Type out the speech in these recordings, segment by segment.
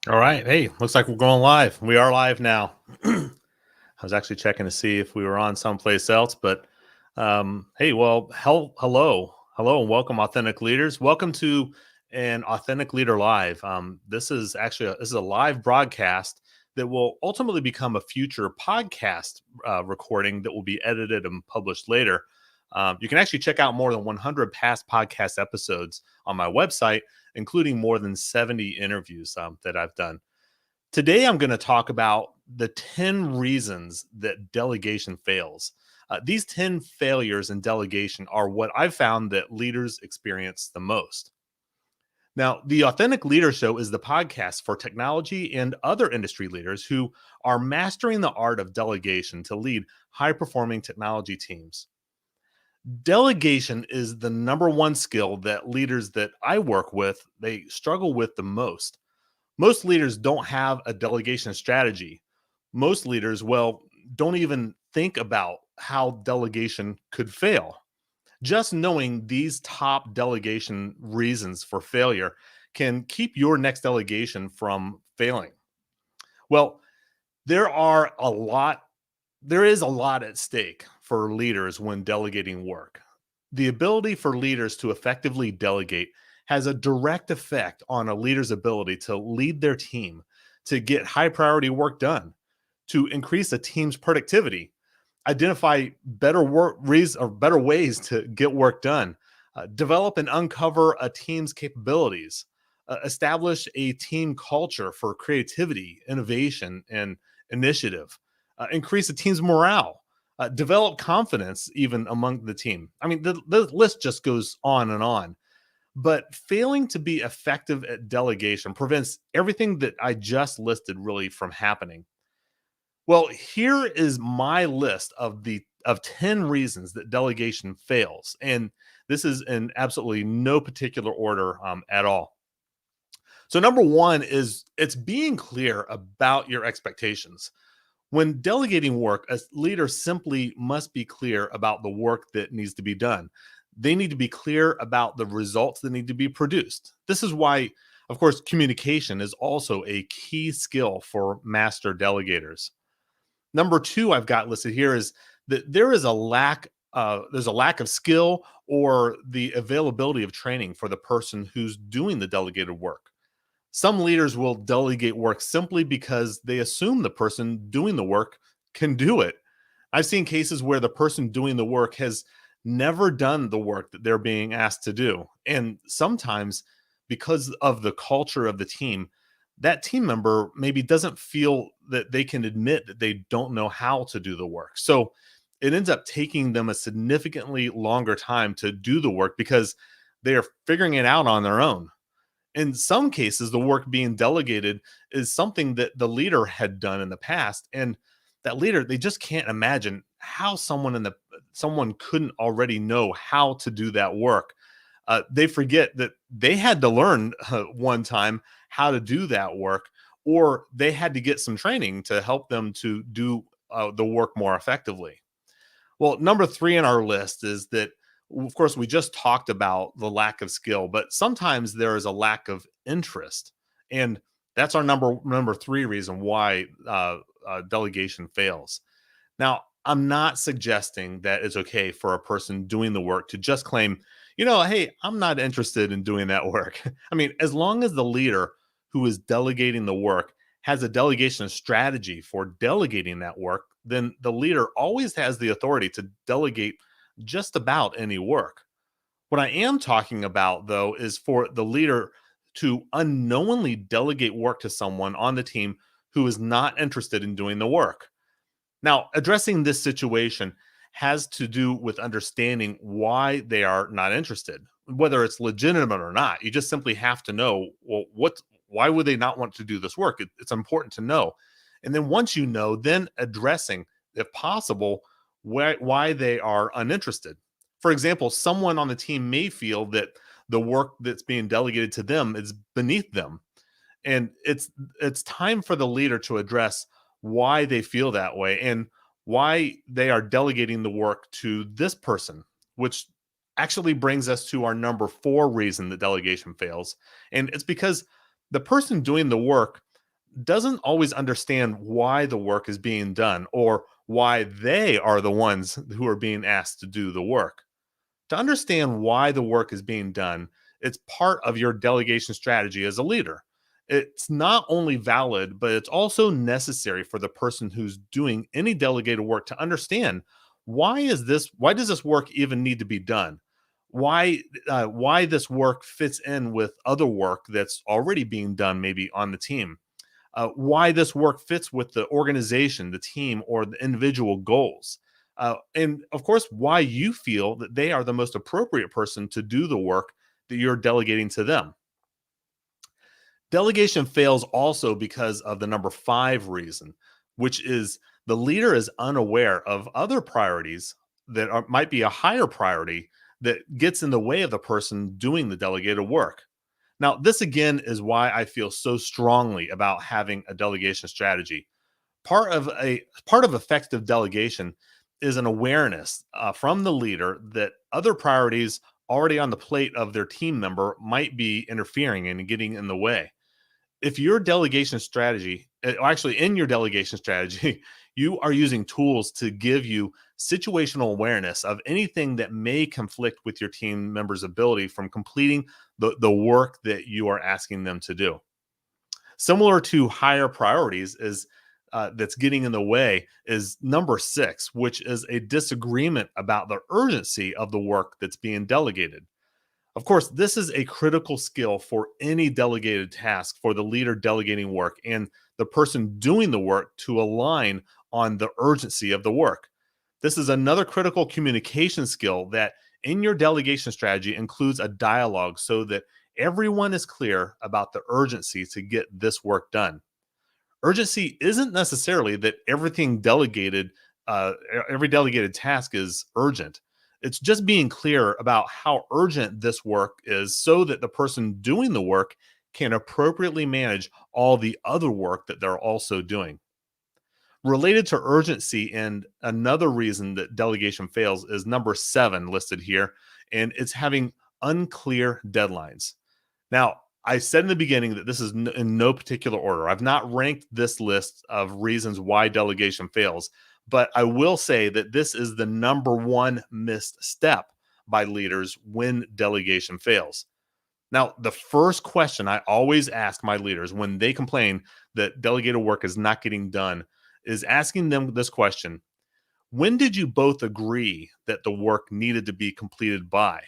All right. Hey, looks like we're going live. We are live now. I was actually checking to see if we were on someplace else, but hey, well, hello, and welcome, authentic leaders. Welcome to an Authentic Leader Live. This is actually this is a live broadcast that will ultimately become a future podcast recording that will be edited and published later. You can actually check out more than 100 past podcast episodes on my website, including more than 70 interviews that I've done. Today, I'm going to talk about the 10 reasons that delegation fails. These 10 failures in delegation are what I've found that leaders experience the most. Now, the Authentic Leader Show is the podcast for technology and other industry leaders who are mastering the art of delegation to lead high performing technology teams. Delegation is the number one skill that leaders that I work with, they struggle with the most. Most leaders don't have a delegation strategy. Most leaders, well, don't even think about how delegation could fail. Just knowing these top delegation reasons for failure can keep your next delegation from failing. Well, there are a lot there is a lot at stake for leaders when delegating work. The ability for leaders to effectively delegate has a direct effect on a leader's ability to lead their team, to get high priority work done, to increase a team's productivity, identify better ways to get work done, develop and uncover a team's capabilities, establish a team culture for creativity, innovation, and initiative, increase the team's morale, develop confidence even among the team. I mean, the list just goes on and on. But failing to be effective at delegation prevents everything that I just listed really from happening. Well, here is my list of 10 reasons that delegation fails. And this is in absolutely no particular order at all. So number one is it's being clear about your expectations. When delegating work, a leader simply must be clear about the work that needs to be done. They need to be clear about the results that need to be produced. This is why, of course, communication is also a key skill for master delegators. Number two, I've got listed here is that there's a lack of skill or the availability of training for the person who's doing the delegated work. Some leaders will delegate work simply because they assume the person doing the work can do it. I've seen cases where the person doing the work has never done the work that they're being asked to do. And sometimes, because of the culture of the team, that team member maybe doesn't feel that they can admit that they don't know how to do the work. So it ends up taking them a significantly longer time to do the work because they are figuring it out on their own. In some cases, the work being delegated is something that the leader had done in the past, and that leader, they just can't imagine how someone couldn't already know how to do that work. They forget that they had to learn one time how to do that work, or they had to get some training to help them to do the work more effectively. Well, number three in our list is that, of course, we just talked about the lack of skill, but sometimes there is a lack of interest, and that's our number three reason why delegation fails. Now, I'm not suggesting that it's okay for a person doing the work to just claim, hey, I'm not interested in doing that work. I mean, as long as the leader who is delegating the work has a delegation strategy for delegating that work, then the leader always has the authority to delegate just about any work. What I am talking about, though, is for the leader to unknowingly delegate work to someone on the team who is not interested in doing the work. Now, addressing this situation has to do with understanding why they are not interested, whether it's legitimate or not. You just simply have to know, well, why would they not want to do this work? It's important to know. And then once you know, then addressing, if possible, why they are uninterested. For example, someone on the team may feel that the work that's being delegated to them is beneath them. And it's time for the leader to address why they feel that way and why they are delegating the work to this person, which actually brings us to our number four reason that delegation fails. And it's because the person doing the work doesn't always understand why the work is being done or why they are the ones who are being asked to do the work. To understand why the work is being done, it's part of your delegation strategy as a leader. It's not only valid, but it's also necessary for the person who's doing any delegated work to understand why does this work even need to be done? Why this work fits in with other work that's already being done maybe on the team, why this work fits with the organization, the team, or the individual goals. And of course, why you feel that they are the most appropriate person to do the work that you're delegating to them. Delegation fails also because of the number five reason, which is the leader is unaware of other priorities might be a higher priority that gets in the way of the person doing the delegated work. Now, this again is why I feel so strongly about having a delegation strategy. Part of effective delegation is an awareness from the leader that other priorities already on the plate of their team member might be interfering and getting in the way. If your delegation strategy, actually in your delegation strategy, you are using tools to give you situational awareness of anything that may conflict with your team members' ability from completing the work that you are asking them to do. Similar to higher priorities is that's getting in the way is number six, which is a disagreement about the urgency of the work that's being delegated. Of course, this is a critical skill for any delegated task for the leader delegating work and the person doing the work to align on the urgency of the work. This is another critical communication skill that in your delegation strategy includes a dialogue so that everyone is clear about the urgency to get this work done. Urgency isn't necessarily that uh, every delegated task is urgent. It's just being clear about how urgent this work is so that the person doing the work can appropriately manage all the other work that they're also doing. Related to urgency, and another reason that delegation fails is number seven listed here, and it's having unclear deadlines. Now, I said in the beginning that this is in no particular order. I've not ranked this list of reasons why delegation fails, but I will say that this is the number one missed step by leaders when delegation fails. Now, the first question I always ask my leaders when they complain that delegated work is not getting done is asking them this question: when did you both agree that the work needed to be completed by?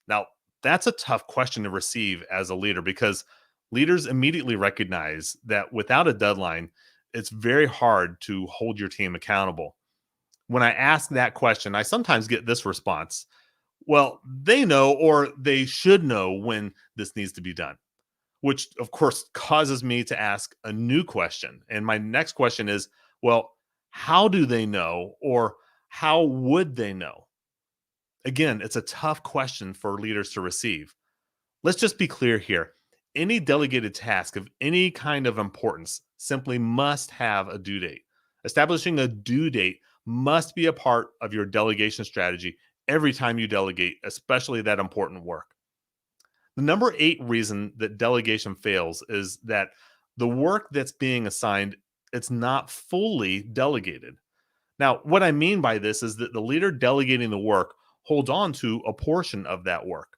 Now, that's a tough question to receive as a leader because leaders immediately recognize that without a deadline, it's very hard to hold your team accountable. When I ask that question, I sometimes get this response: well, they know or they should know when this needs to be done, which of course causes me to ask a new question. And my next question is, well, how do they know or how would they know? Again, it's a tough question for leaders to receive. Let's just be clear here. Any delegated task of any kind of importance simply must have a due date. Establishing a due date must be a part of your delegation strategy every time you delegate, especially that important work. The number eight reason that delegation fails is that the work that's being assigned, it's not fully delegated. Now, what I mean by this is that the leader delegating the work holds on to a portion of that work.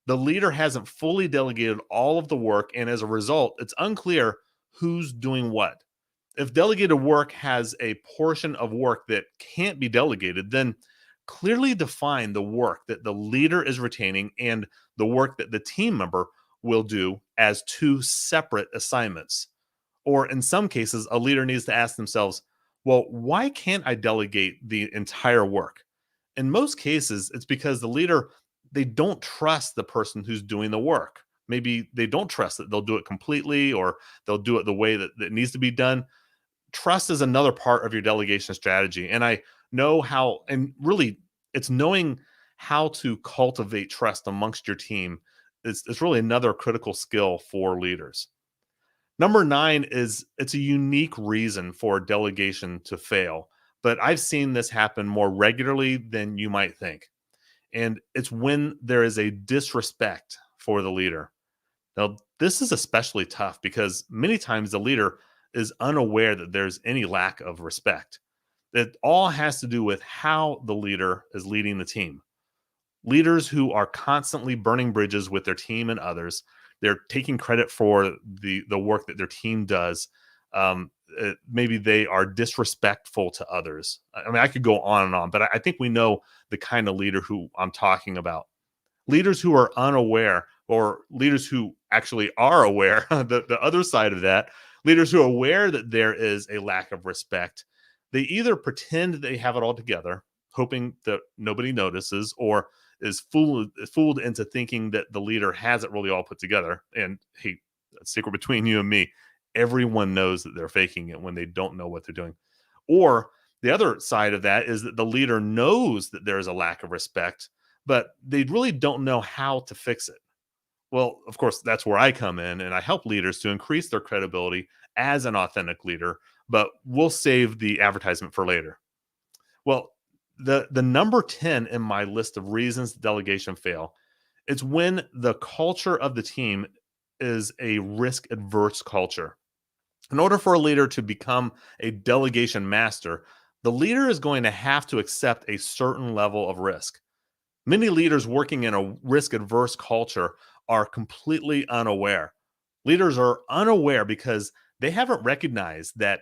The leader hasn't fully delegated all of the work, and as a result, it's unclear who's doing what. If delegated work has a portion of work that can't be delegated, then clearly define the work that the leader is retaining and the work that the team member will do as two separate assignments. Or in some cases, a leader needs to ask themselves, well, why can't I delegate the entire work? In most cases, it's because the leader, they don't trust the person who's doing the work. Maybe they don't trust that they'll do it completely or they'll do it the way that needs to be done. Trust is another part of your delegation strategy. And I know how, and really, it's knowing how to cultivate trust amongst your team. It's really another critical skill for leaders. Number nine is it's a unique reason for delegation to fail, but I've seen this happen more regularly than you might think. And it's when there is a disrespect for the leader. Now, this is especially tough because many times the leader is unaware that there's any lack of respect. It all has to do with how the leader is leading the team. Leaders who are constantly burning bridges with their team and others, they're taking credit for the work that their team does. Maybe they are disrespectful to others. I mean, I could go on and on, but I think we know the kind of leader who I'm talking about. Leaders who are unaware, or leaders who actually are aware, the other side of that, leaders who are aware that there is a lack of respect, they either pretend they have it all together, hoping that nobody notices, or is fooled into thinking that the leader has it really all put together. And hey, a secret between you and me, everyone knows that they're faking it when they don't know what they're doing. Or the other side of that is that the leader knows that there is a lack of respect, but they really don't know how to fix it. Well, of course, that's where I come in and I help leaders to increase their credibility as an authentic leader, but we'll save the advertisement for later. Well, the number 10 in my list of reasons delegation fail, it's when the culture of the team is a risk adverse culture. In order for a leader to become a delegation master, the leader is going to have to accept a certain level of risk. Many leaders working in a risk adverse culture are completely unaware. Leaders are unaware because they haven't recognized that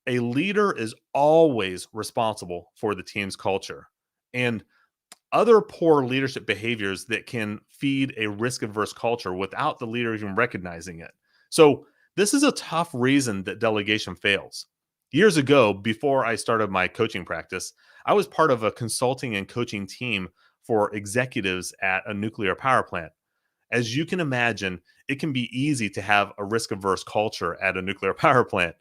a leader is always responsible for the team's culture and other poor leadership behaviors that can feed a risk adverse culture without the leader even recognizing it. So, this is a tough reason that delegation fails. Years ago, before I started my coaching practice, I was part of a consulting and coaching team for executives at a nuclear power plant. As you can imagine, it can be easy to have a risk averse culture at a nuclear power plant.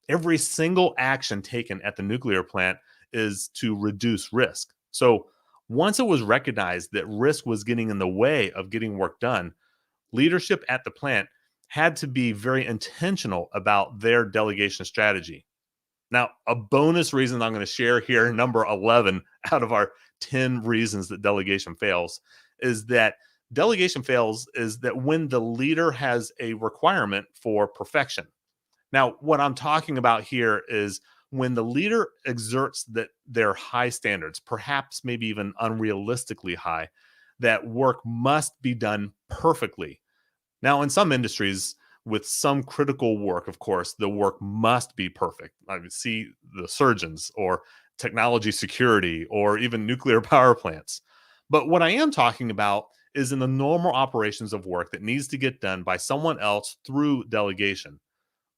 Every single action taken at the nuclear plant is to reduce risk. So, once it was recognized that risk was getting in the way of getting work done, leadership at the plant had to be very intentional about their delegation strategy. Now, a bonus reason I'm going to share here, number 11 out of our 10 reasons that delegation fails, is that delegation fails is that when the leader has a requirement for perfection. Now, what I'm talking about here is when the leader exerts that their high standards, perhaps maybe even unrealistically high, that work must be done perfectly. Now, in some industries, with some critical work, of course, the work must be perfect. I would see the surgeons or technology security or even nuclear power plants. But what I am talking about is in the normal operations of work that needs to get done by someone else through delegation.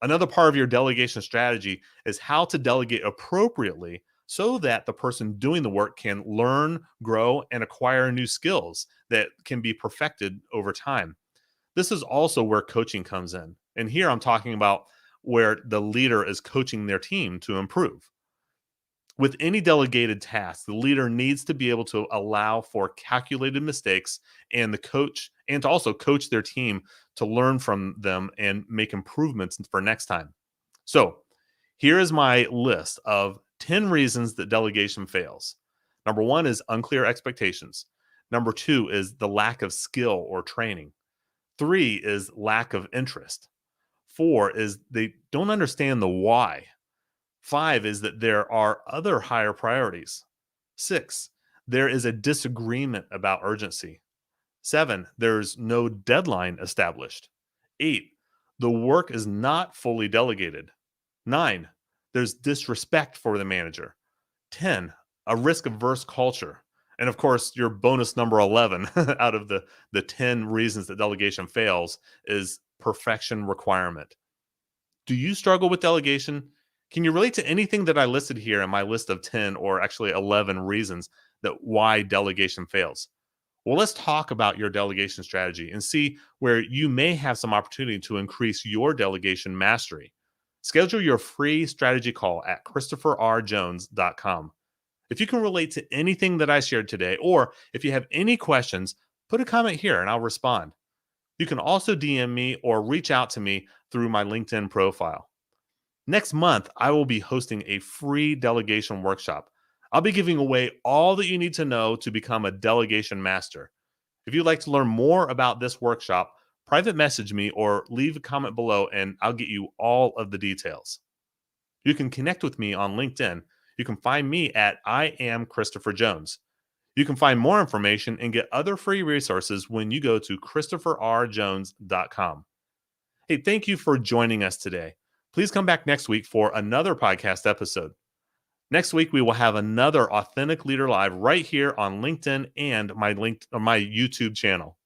Another part of your delegation strategy is how to delegate appropriately so that the person doing the work can learn, grow, and acquire new skills that can be perfected over time. This is also where coaching comes in. And here I'm talking about where the leader is coaching their team to improve. With any delegated task, the leader needs to be able to allow for calculated mistakes and the coach and to also coach their team to learn from them and make improvements for next time. So, here is my list of 10 reasons that delegation fails. Number 1 is unclear expectations. Number 2 is the lack of skill or training. 3 is lack of interest. 4 is they don't understand the why. 5 is that there are other higher priorities. 6, there is a disagreement about urgency. 7, there's no deadline established. 8, the work is not fully delegated. 9, there's disrespect for the manager. 10, a risk averse culture. And of course, your bonus number 11 out of the 10 reasons that delegation fails is perfection requirement. Do you struggle with delegation? Can you relate to anything that I listed here in my list of 10 or actually 11 reasons that why delegation fails? Well, let's talk about your delegation strategy and see where you may have some opportunity to increase your delegation mastery. Schedule your free strategy call at christopherrjones.com. If you can relate to anything that I shared today, or if you have any questions, put a comment here and I'll respond. You can also DM me or reach out to me through my LinkedIn profile. Next month, I will be hosting a free delegation workshop. I'll be giving away all that you need to know to become a delegation master. If you'd like to learn more about this workshop, private message me or leave a comment below and I'll get you all of the details. You can connect with me on LinkedIn. You can find me at I am Christopher Jones. You can find more information and get other free resources when you go to christopherrjones.com. Hey, thank you for joining us today. Please come back next week for another podcast episode. Next week, we will have another Authentic Leader Live right here on LinkedIn and my YouTube channel.